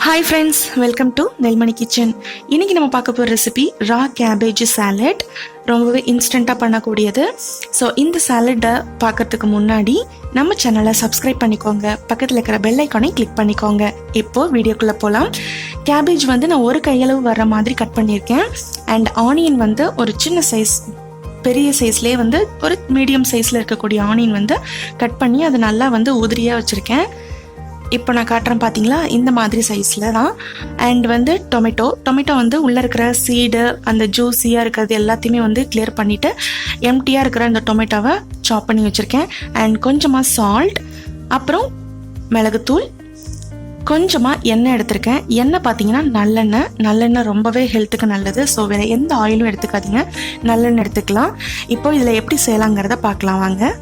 Hi friends, welcome to Nelmani kitchen. இன்னைக்கு நம்ம பார்க்க போற ரெசிபி ரா கேபேஜ் சாலட். ரொம்பவே இன்ஸ்டன்ட்டாக பண்ணக்கூடியது. ஸோ இந்த சாலட்டை பார்க்கறதுக்கு முன்னாடி நம்ம சேனலை சப்ஸ்கிரைப் பண்ணிக்கோங்க, பக்கத்தில் இருக்கிற பெல் ஐக்கானை கிளிக் பண்ணிக்கோங்க. இப்போது வீடியோக்குள்ளே போகலாம். கேபேஜ் வந்து நான் ஒரு கையளவு வர்ற மாதிரி கட் பண்ணியிருக்கேன். அண்ட் ஆனியன் வந்து ஒரு சின்ன சைஸ், பெரிய சைஸ்லேயே வந்து ஒரு மீடியம் சைஸில் இருக்கக்கூடிய ஆனியன் வந்து கட் பண்ணி அதை நல்லா வந்து உதிரியாக வச்சுருக்கேன். இப்போ நான் காட்டுறேன் பார்த்தீங்களா, இந்த மாதிரி சைஸில் தான். அண்ட் வந்து டொமேட்டோ வந்து உள்ளே இருக்கிற சீடு, அந்த ஜூஸியாக இருக்கிறது எல்லாத்தையுமே வந்து கிளியர் பண்ணிவிட்டு எம்டியாக இருக்கிற அந்த டொமேட்டோவை சாப் பண்ணி வச்சுருக்கேன். அண்ட் கொஞ்சமாக சால்ட், அப்புறம் மிளகுத்தூள், கொஞ்சமாக எண்ணெய் எடுத்திருக்கேன். எண்ணெய் பார்த்தீங்கன்னா நல்லெண்ணெய் ரொம்பவே ஹெல்த்துக்கு நல்லது. ஸோ வேறு எந்த ஆயிலும் எடுத்துக்காதீங்க, நல்லெண்ணெய் எடுத்துக்கலாம். இப்போ இதில் எப்படி செய்யலாங்கிறத பார்க்கலாம் வாங்க.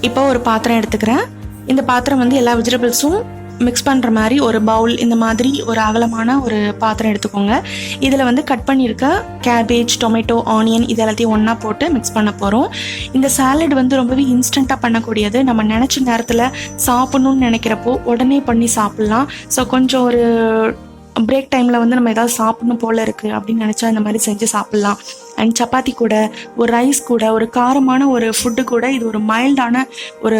இப்போ ஒரு பாத்திரம் எடுத்துக்கிறேன். இந்த பாத்திரம் வந்து எல்லா வெஜிடபிள்ஸும் மிக்ஸ் பண்ணுற மாதிரி ஒரு பவுல், இந்த மாதிரி ஒரு அகலமான ஒரு பாத்திரம் எடுத்துக்கோங்க. இதில் வந்து கட் பண்ணியிருக்க கேபேஜ், டொமேட்டோ, ஆனியன் இது எல்லாத்தையும் ஒன்றா போட்டு மிக்ஸ் பண்ண போகிறோம். இந்த சாலட் வந்து ரொம்பவே இன்ஸ்டண்ட்டாக பண்ணக்கூடியது. நம்ம நினச்ச நேரத்தில் சாப்பிட்ணுன்னு நினைக்கிறப்போ உடனே பண்ணி சாப்பிட்லாம். ஸோ கொஞ்சம் ஒரு பிரேக் டைமில் வந்து நம்ம ஏதாவது சாப்பிடணும் போல் இருக்குது அப்படின்னு நினச்சா இந்த மாதிரி செஞ்சு சாப்பிட்லாம். அண்ட் சப்பாத்தி கூட, ஒரு ரைஸ் கூட, ஒரு காரமான ஒரு ஃபுட்டு கூட இது ஒரு மைல்டான ஒரு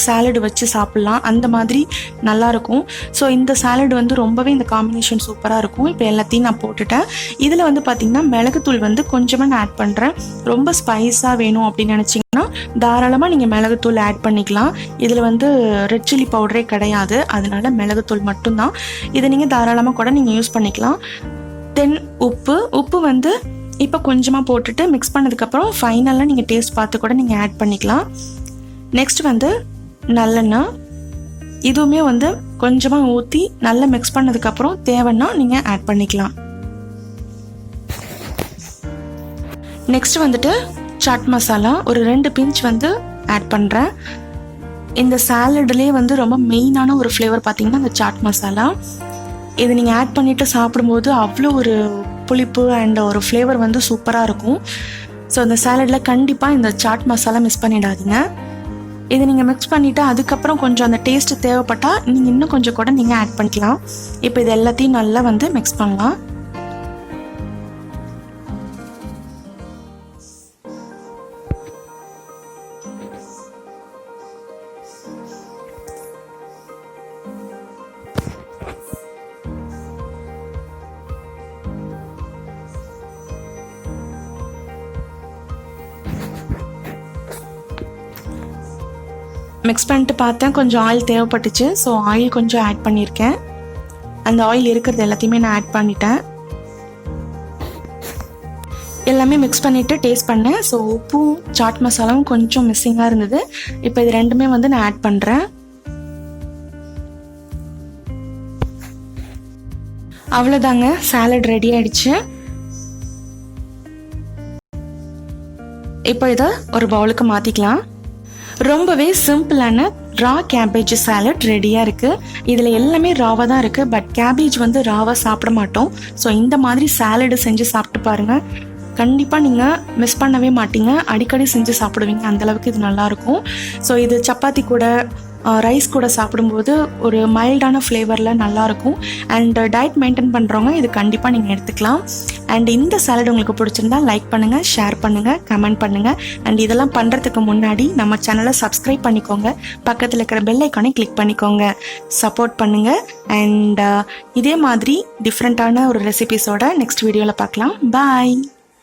சாலடு வச்சு சாப்பிட்லாம். அந்த மாதிரி நல்லாயிருக்கும். ஸோ இந்த சாலட் வந்து ரொம்பவே இந்த காம்பினேஷன் சூப்பராக இருக்கும். இப்போ எல்லாத்தையும் நான் போட்டுட்டேன். இதில் வந்து பார்த்திங்கன்னா மிளகுத்தூள் வந்து கொஞ்சமாக நான் ஆட் பண்ணுறேன். ரொம்ப ஸ்பைஸாக வேணும் அப்படின்னு நினச்சிங்கன்னா தாராளமாக நீங்கள் மிளகுத்தூள் ஆட் பண்ணிக்கலாம். இதில் வந்து ரெட் சில்லி பவுடரே கிடையாது, அதனால மிளகுத்தூள் மட்டும்தான். இதை நீங்கள் தாராளமாக கூட நீங்கள் யூஸ் பண்ணிக்கலாம். தென் உப்பு வந்து இப்போ கொஞ்சமாக போட்டுட்டு மிக்ஸ் பண்ணதுக்கப்புறம் ஃபைனலாக நீங்கள் டேஸ்ட் பார்த்து கூட நீங்கள் ஆட் பண்ணிக்கலாம். நெக்ஸ்ட் வந்து நல்லெண்ணெய், இதுவுமே வந்து கொஞ்சமாக ஊற்றி நல்லா மிக்ஸ் பண்ணதுக்கப்புறம் தேவைன்னா நீங்கள் ஆட் பண்ணிக்கலாம். நெக்ஸ்ட் வந்துட்டு சாட் மசாலா ஒரு 2 பிஞ்ச் வந்து ஆட் பண்ணுறேன். இந்த சாலட்லேயே வந்து ரொம்ப மெயினான ஒரு ஃப்ளேவர் பார்த்தீங்கன்னா இந்த சாட் மசாலா. இதை நீங்கள் ஆட் பண்ணிவிட்டு சாப்பிடும்போது அவ்வளோ ஒரு புளிப்பு அண்ட் ஒரு ஃப்ளேவர் வந்து சூப்பராக இருக்கும். ஸோ இந்த சாலடில் கண்டிப்பாக இந்த சாட் மசாலா மிஸ் பண்ணிடாதீங்க. இதை நீங்கள் மிக்ஸ் பண்ணிவிட்டு அதுக்கப்புறம் கொஞ்சம் அந்த டேஸ்ட்டு தேவைப்பட்டால் நீங்கள் இன்னும் கொஞ்சம் கூட நீங்கள் ஆட் பண்ணிக்கலாம். இப்போ இது எல்லாத்தையும் நல்லா வந்து மிக்ஸ் பண்ணலாம். மிக்ஸ் பண்ணிட்டு பார்த்தேன், கொஞ்சம் ஆயில் தேவைப்பட்டுச்சு. ஸோ ஆயில் கொஞ்சம் ஆட் பண்ணியிருக்கேன். அந்த ஆயில் இருக்கிறது எல்லாத்தையுமே நான் ஆட் பண்ணிட்டேன். எல்லாமே மிக்ஸ் பண்ணிவிட்டு டேஸ்ட் பண்ணேன். ஸோ உப்பும் சாட் மசாலாவும் கொஞ்சம் மிஸ்ஸிங்காக இருந்தது. இப்போ இது ரெண்டுமே வந்து நான் ஆட் பண்ணுறேன். அவ்வளோதாங்க, சாலட் ரெடி ஆயிடுச்சு. இப்போ இதை ஒரு பவுலுக்கு மாற்றிக்கலாம். ரொம்பவே சிம்பிளான ரா கேபேஜ் சாலட் ரெடியாக இருக்குது. இதில் எல்லாமே ராவாக தான் இருக்குது. பட் கேபேஜ் வந்து ராவாக சாப்பிட மாட்டோம். ஸோ இந்த மாதிரி சாலடு செஞ்சு சாப்பிட்டு பாருங்கள், கண்டிப்பாக நீங்கள் மிஸ் பண்ணவே மாட்டீங்க. அடிக்கடி செஞ்சு சாப்பிடுவீங்க, அந்தளவுக்கு இது நல்லாயிருக்கும். ஸோ இது சப்பாத்தி கூட, ரைஸ் கூட சாப்பிடும்போது ஒரு மைல்டான ஃப்ளேவரில் நல்லாயிருக்கும். அண்ட் டயட் மெயின்டைன் பண்ணுறவங்க இது கண்டிப்பாக நீங்கள் எடுத்துக்கலாம். அண்ட் இந்த சாலட் உங்களுக்கு பிடிச்சிருந்தா லைக் பண்ணுங்கள், ஷேர் பண்ணுங்கள், கமெண்ட் பண்ணுங்கள். அண்ட் இதெல்லாம் பண்ணுறதுக்கு முன்னாடி நம்ம சேனலை சப்ஸ்கிரைப் பண்ணிக்கோங்க, பக்கத்தில் இருக்கிற பெல் ஐக்கானை கிளிக் பண்ணிக்கோங்க. சப்போர்ட் பண்ணுங்கள். அண்ட் இதே மாதிரி டிஃப்ரெண்ட்டான ஒரு ரெசிபிஸோட நெக்ஸ்ட் வீடியோவில் பார்க்கலாம். பாய்.